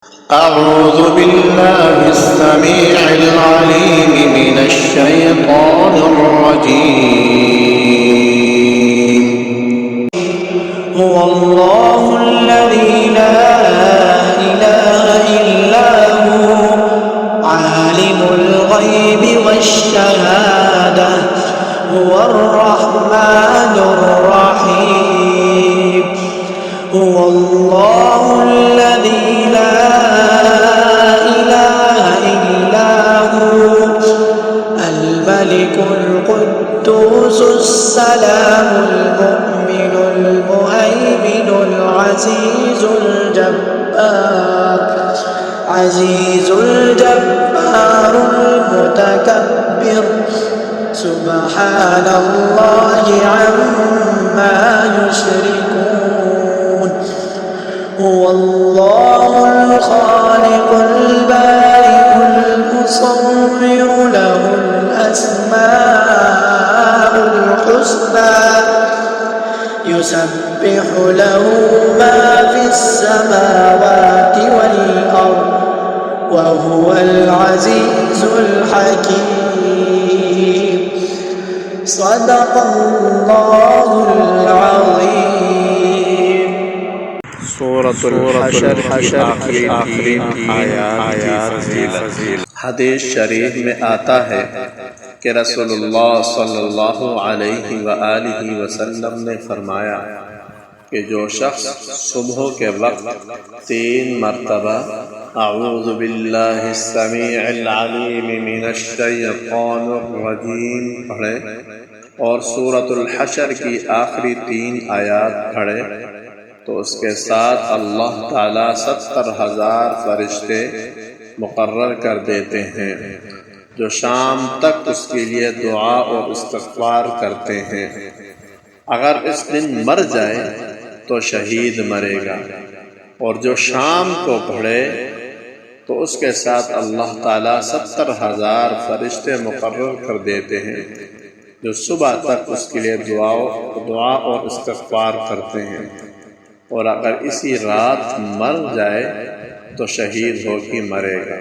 أعوذ بالله السميع العليم من الشيطان الرجيم. هو الله الذي لا إله إلا هو عالم الغيب والشهادة هو الرحمن الرحيم. هو الله الذي لا إله إلا هو الملك القدوس السلام المؤمن المهيمن العزيز الجبار المتكبر سبحان الله عما يشركون. هو الله الخالق البارئ المصور له الأسماء الحسنى يسبح له ما في السماوات والأرض وهو العزيز الحكيم. صدق الله العظيم. सूरत हशर आखिरी आयात फजीलत। हदीस शरीफ में आता है कि रसूलुल्लाह सल्लल्लाहु अलैहि वआलिहि वसल्लम ने फरमाया कि जो शख्स सुबह के वक्त 3 मरतबा अऊज़ु बिल्लाहिस समीइल अलीम मिनश शैतानिर रजीम पढ़े और सूरतुल हशर की आखिरी 3 आयात पढ़े तो उसके साथ अल्लाह ताला 70,000 फरिश्ते मुकर्रर कर देते हैं जो शाम तक उसके लिए दुआ और इस्तिग़फ़ार करते हैं। अगर इस दिन मर जाए तो शहीद मरेगा और जो शाम को पढ़े तो उसके साथ अल्लाह ताला 70,000 फरिश्ते मुकर्रर कर देते हैं जो सुबह तक उसके लिए दुआ और इस्तिग़फ़ार करते हैं और अगर इसी रात मर जाए तो शहीद होकर मरेगा।